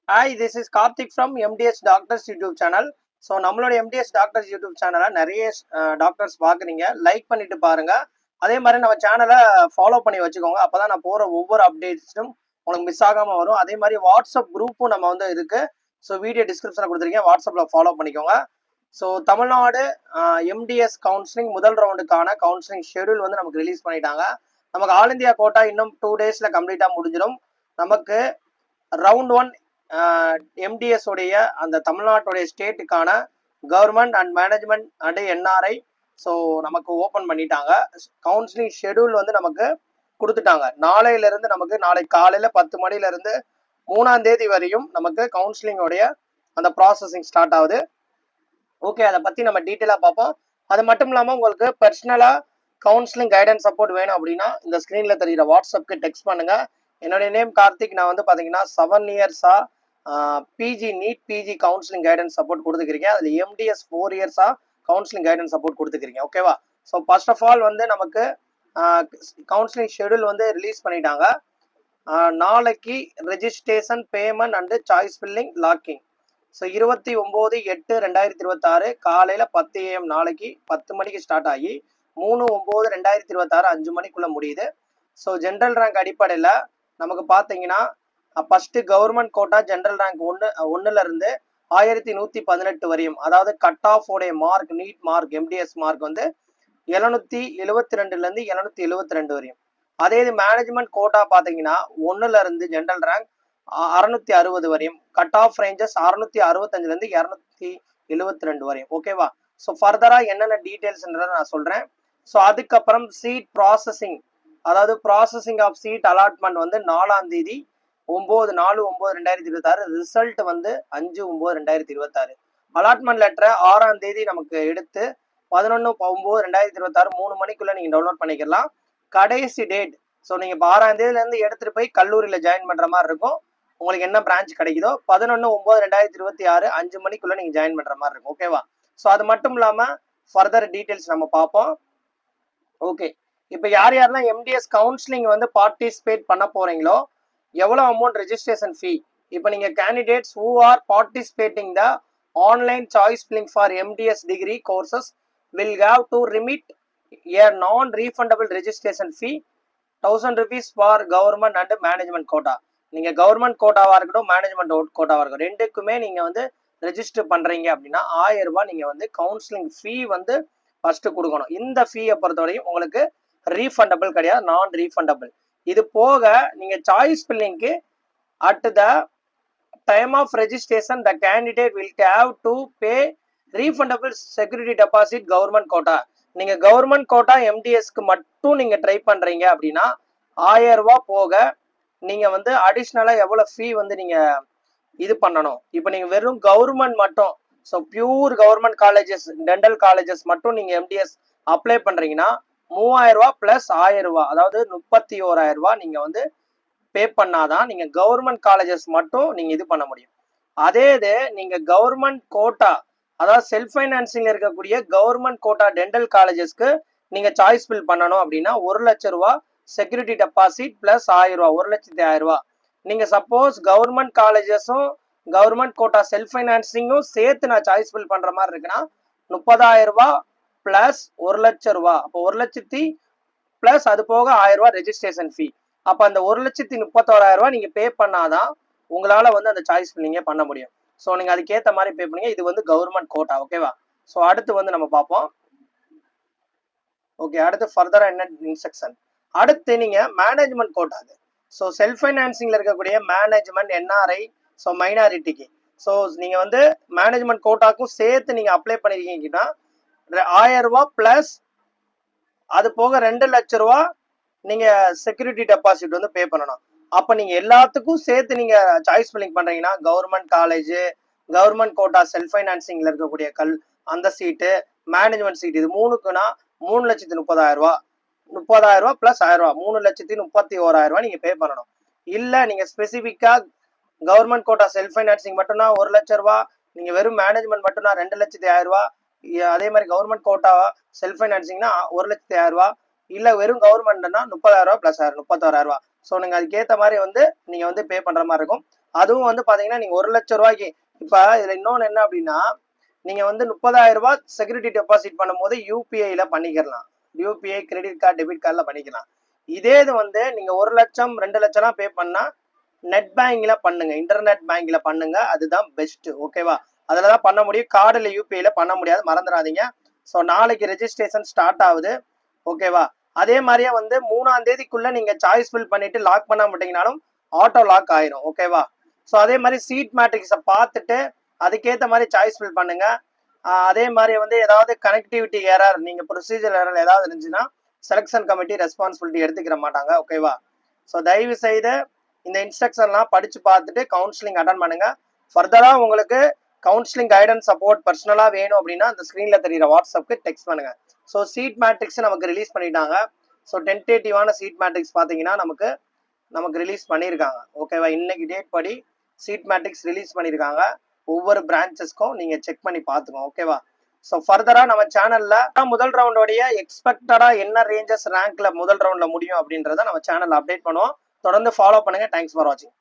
Hi, this is Karthik from MDS Doctors YouTube channel. So நம்மளோட MDS Doctors YouTube சேனலை நிறைய doctors பார்க்குறீங்க, like பண்ணிட்டு பாருங்க. அதே மாதிரி நம்ம சேனலை ஃபாலோ பண்ணி வச்சுக்கோங்க. அப்போ தான் நான் போகிற ஒவ்வொரு அப்டேட்ஸும் உங்களுக்கு மிஸ் ஆகாமல் வரும். அதே மாதிரி வாட்ஸ்அப் குரூப்பும் நம்ம வந்து இருக்குது. ஸோ வீடியோ டிஸ்கிரிப்ஷனில் கொடுத்துருக்கேன், வாட்ஸ்அப்பில் ஃபாலோ பண்ணிக்கோங்க. ஸோ தமிழ்நாடு MDS கவுன்சிலிங் முதல் ரவுண்டுக்கான கவுன்சிலிங் ஷெடியூல் வந்து நமக்கு ரிலீஸ் பண்ணிட்டாங்க. நமக்கு ஆல் இந்தியா கோட்டா இன்னும் 2 டேஸில் கம்ப்ளீட்டாக முடிஞ்சிடும். நமக்கு ரவுண்ட் 1 MDS உடைய அந்த தமிழ்நாட்டுடைய ஸ்டேட்டுக்கான government and management and NRI so நமக்கு ஓப்பன் பண்ணிட்டாங்க. கவுன்சிலிங் ஷெடியூல் வந்து நமக்கு கொடுத்துட்டாங்க. நாளையிலிருந்து நமக்கு நாளை காலையில் 10 மணிலேருந்து 3ஆம் தேதி வரையும் நமக்கு கவுன்சிலிங்கோடைய அந்த ப்ராசஸிங் ஸ்டார்ட் ஆகுது. ஓகே, அதை பற்றி நம்ம டீட்டெயிலாக பார்ப்போம். அது மட்டும் இல்லாமல் உங்களுக்கு பர்சனலாக கவுன்சிலிங் கைடன்ஸ் சப்போர்ட் வேணும் அப்படின்னா இந்த ஸ்க்ரீனில் தெரிகிற வாட்ஸ்அப்க்கு டெக்ஸ்ட் பண்ணுங்கள். என்னுடைய நேம் கார்த்திக். நான் வந்து பார்த்தீங்கன்னா 7 இயர்ஸாக PG NEET PG counselling guidance support கொடுத்துக்கிறீங்க. அதில் MDS 4 இயர்ஸாக கவுன்சிலிங் கைடன்ஸ் சப்போர்ட் கொடுத்துக்கிறீங்க. ஓகேவா? ஸோ ஃபர்ஸ்ட் ஆஃப் ஆல் வந்து நமக்கு கவுன்சிலிங் ஷெடியூல் வந்து ரிலீஸ் பண்ணிட்டாங்க. நாளைக்கு registration, payment and choice filling, locking. So 29/8/2026 காலையில் 10 AM நாளைக்கு 10 மணிக்கு ஸ்டார்ட் ஆகி 3/9/2026 5 மணிக்குள்ளே முடியுது. ஸோ ஜென்ரல் ரேங்க் அடிப்படையில் நமக்கு பார்த்தீங்கன்னா first government quota general rank 1லேருந்து 1118 வரையும், அதாவது கட் ஆஃப் உடைய mark, NEET mark, MDS mark வந்து 772லேருந்து 772 வரையும். அதே இது மேனேஜ்மெண்ட் கோட்டா பார்த்தீங்கன்னா 1லேருந்து ஜென்ரல் ரேங்க் 660 வரையும், கட் ஆஃப் ரேஞ்சஸ் 665லேருந்து 272 வரையும். ஓகேவா? ஸோ ஃபர்தராக என்னென்ன டீட்டெயில்ஸ்ன்றதை நான் சொல்கிறேன். ஸோ அதுக்கப்புறம் சீட் ப்ராசஸிங், அதாவது ப்ராசஸிங் ஆஃப் சீட் அலாட்மெண்ட் வந்து 4ஆம் தேதி 9/4/2026, ரிசல்ட் வந்து 5/9/2026. அலாட்மெண்ட் லெட்டரை 6ஆம் தேதி நமக்கு எடுத்து 11/9/2026 3 மணிக்குள்ள நீங்க டவுன்லோட் பண்ணிக்கலாம். கடைசி டேட், ஸோ நீங்க 6ஆம் தேதியிலேருந்து எடுத்துட்டு போய் கல்லூரியில் ஜாயின் பண்ற மாதிரி இருக்கும். உங்களுக்கு என்ன பிரான்ச் கிடைக்குதோ 11/9/2026 5 மணிக்குள்ள நீங்க ஜாயின் பண்ற மாதிரி இருக்கும். ஓகேவா? ஸோ அது மட்டும் இல்லாம ஃபர்தர் டீட்டெயில்ஸ் நம்ம பார்ப்போம். ஓகே, இப்போ யார் யாரெல்லாம் MDS கவுன்சிலிங் வந்து பார்ட்டிசிபேட் பண்ண போறீங்களோ எவ்வளோ அமௌண்ட் ரெஜிஸ்ட்ரேஷன் ஃபீ, இப்போ நீங்கள் candidates who are participating the online choice filling for MDS degree courses will have to remit a non refundable registration fee 1000 rupees for government and management quota. நீங்கள் government கோட்டாவாக இருக்கட்டும், management கோட்டாவாக இருக்கட்டும், ரெண்டுக்குமே நீங்கள் வந்து register பண்ணுறீங்க அப்படின்னா 1000 ரூபாய் நீங்கள் வந்து கவுன்சிலிங் ஃபீ வந்து ஃபர்ஸ்ட் கொடுக்கணும். இந்த ஃபீயை பொறுத்தவரையும் உங்களுக்கு ரீஃபண்டபிள் கிடையாது, நான் ரீஃபண்டபிள். இது போக நீங்க சாய்ஸ் ஃபில்லிங்க்கு at the time of registration the candidate will have to pay refundable security deposit government quota. நீங்க கவர்மெண்ட் கோட்டா MDSக்கு மட்டும் நீங்க ட்ரை பண்றீங்க அப்படின்னா 1000 ரூபாய் போக நீங்க வந்து அடிஷ்னலா எவ்வளவு ஃபீ வந்து நீங்க இது பண்ணணும். இப்போ நீங்க வெறும் கவர்மெண்ட் மட்டும், so pure government colleges, dental colleges மட்டும் நீங்க MDS அப்ளை பண்றீங்கன்னா 3000 ரூபாய் பிளஸ் 1000 ரூபாய், அதாவது 31000 ரூபாய் நீங்க வந்து பே பண்ணாதான் நீங்க கவர்மெண்ட் காலேஜஸ் மட்டும் நீங்க இது பண்ண முடியும். அதே இது நீங்க கவர்மெண்ட் கோட்டா, அதாவது செல்ஃப் ஃபைனான்சிங்ல இருக்கக்கூடிய கவர்மெண்ட் கோட்டா டென்டல் காலேஜஸ்க்கு நீங்க சாய்ஸ் ஃபில் பண்ணணும் அப்படின்னா 1 லட்சம் ரூபாய் செக்யூரிட்டி டெபாசிட் பிளஸ் 1000 ரூபாய், 1,10,000 ரூபாய். நீங்க சப்போஸ் கவர்மெண்ட் காலேஜஸும் கவர்மெண்ட் கோட்டா செல்ஃப் ஃபைனான்சிங்கும் சேர்த்து நான் சாய்ஸ் ஃபில் பண்ற மாதிரி இருக்குன்னா 30,000 ரூபாய் பிளஸ் 1 லட்சம் ரூபாய், அப்போ 1 லட்சத்தி பிளஸ் அது போக 1000 ரூபாய் ரெஜிஸ்ட்ரேஷன் ஃபீ. அப்போ அந்த 1,31,000 ரூபாய் நீங்க பே பண்ணாதான் உங்களால வந்து அந்த சாய்ஸ் ஃபில்லிங்கே பண்ண முடியும். ஸோ நீங்க அதுக்கேற்ற மாதிரி பே பண்ணுங்க. இது வந்து கவர்மெண்ட் கோட்டா. ஓகேவா? ஸோ அடுத்து வந்து நம்ம பார்ப்போம். ஓகே, அடுத்து ஃபர்தரா என்ன இன்ஸ்ட்ரக்ஷன். அடுத்து நீங்க மேனேஜ்மெண்ட் கோட்டாக்கு, ஸோ செல்ஃப் ஃபைனான்சிங்ல இருக்கக்கூடிய மேனேஜ்மெண்ட், NRI, ஸோ மைனாரிட்டிக்கு, ஸோ நீங்க வந்து மேனேஜ்மெண்ட் கோட்டாக்கும் சேர்த்து நீங்க அப்ளை பண்ணிருக்கீங்கன்னா 1000 ரூபாய் பிளஸ் அது போக 2 லட்சம் ரூபாய் நீங்க செக்யூரிட்டி டெபாசிட் வந்து பே பண்ணணும். அப்ப நீங்க எல்லாத்துக்கும் சேர்த்து நீங்க சாய்ஸ் ஃபில்லிங் பண்றீங்கன்னா government college, government quota self ஃபைனான்சிங்ல இருக்கக்கூடிய அந்த சீட்டு, மேனேஜ்மெண்ட் சீட், இது மூணுக்குன்னா 3,30,000 ரூபாய், 30,000 ரூபாய் பிளஸ் 1000 ரூபாய், 3,31,000 ரூபாய் நீங்க பே பண்ணணும். இல்ல நீங்க ஸ்பெசிபிக்கா கவர்மெண்ட் கோட்டா செல்ஃப் ஃபைனான்சிங் மட்டும்னா 1 லட்சம் ரூபாய், நீங்க வெறும் மேனேஜ்மெண்ட் மட்டும்னா 2,10,000 ரூபாய், அதே மாதிரி கவர்மெண்ட் கோட்டா செல்ஃப் ஃபைனான்சிங்னா 1,10,000 ரூபாய், இல்ல வெறும் கவர்மெண்ட்னா 30,000 ரூபாய் பிளஸ் 31,000 ரூபாய். ஸோ நீங்க அதுக்கேற்ற மாதிரி வந்து நீங்க வந்து பே பண்ற மாதிரி இருக்கும். அதுவும் வந்து பாத்தீங்கன்னா நீங்க 1 லட்சம் ரூபாய்க்கு இப்ப இதுல இன்னொன்னு என்ன அப்படின்னா, நீங்க வந்து 30,000 ரூபாய் செக்யூரிட்டி டெபாசிட் பண்ணும்போது யூபிஐல பண்ணிக்கலாம். யூபிஐ கிரெடிட் கார்டு டெபிட் கார்டுல பண்ணிக்கலாம். இதே இது வந்து நீங்க 1 லட்சம் 2 லட்சம்லாம் பே பண்ணா நெட் பேங்கிங்ல பண்ணுங்க, இன்டர்நெட் பேங்கிங்ல பண்ணுங்க. அதுதான் பெஸ்ட். ஓகேவா? அதுலதான் பண்ண முடியும். கார்டுல யூபிஐல பண்ண முடியாது, மறந்துடாதீங்க. ஸோ நாளைக்கு ரெஜிஸ்ட்ரேஷன் ஸ்டார்ட் ஆகுது. ஓகேவா? அதே மாதிரியே வந்து 3ஆம் தேதிக்குள்ள நீங்க சாய்ஸ் ஃபில் பண்ணிட்டு லாக் பண்ண மாட்டீங்கனாலும் ஆட்டோ லாக் ஆயிரும். ஓகேவா? ஸோ அதே மாதிரி சீட் மேட்ரிக்ஸை பார்த்துட்டு அதுக்கேற்ற மாதிரி சாய்ஸ் ஃபில் பண்ணுங்க. அதே மாதிரி வந்து ஏதாவது கனெக்டிவிட்டி எரர், நீங்க ப்ரொசீஜர் எரர் ஏதாவது இருந்துச்சுன்னா செலெக்ஷன் கமிட்டி ரெஸ்பான்சிபிலிட்டி எடுத்துக்கிற மாட்டாங்க. ஓகேவா? ஸோ தயவு செய்து இந்த இன்ஸ்ட்ரக்ஷன்லாம் படிச்சு பார்த்துட்டு கவுன்சிலிங் அட்டன் பண்ணுங்க. ஃபர்தரா உங்களுக்கு கவுன்சிலிங் கைடன்ஸ் சப்போர்ட் பர்சனலா வேணும் அப்படின்னா அந்த ஸ்கிரீன்ல தெரியுற வாட்ஸ்அப்க்கு டெக்ஸ்ட் பண்ணுங்க. ஸோ சீட் மேட்ரிக்ஸ் நமக்கு ரிலீஸ் பண்ணிட்டாங்க. ஸோ டென்டேட்டிவான சீட் மேட்ரிக்ஸ் பார்த்தீங்கன்னா நமக்கு ரிலீஸ் பண்ணியிருக்காங்க. ஓகேவா? இன்னைக்கு டேட் படி சீட் மேட்ரிக்ஸ் ரிலீஸ் பண்ணியிருக்காங்க. ஒவ்வொரு பிரான்ச்சஸ்க்கும் நீங்க செக் பண்ணி பார்த்துக்கோங்க. ஓகேவா? ஸோ ஃபர்தரா நம்ம சேனல்ல முதல் ரவுண்டோடைய எக்ஸ்பெக்டடா என்ன ரேஞ்சஸ் ரேங்க்ல முதல் ரவுண்ட்ல முடியும் அப்படின்றத நம்ம சேனல்ல அப்டேட் பண்ணுவோம். தொடர்ந்து ஃபாலோ பண்ணுங்க. தேங்க்ஸ் ஃபார் வாட்சிங்.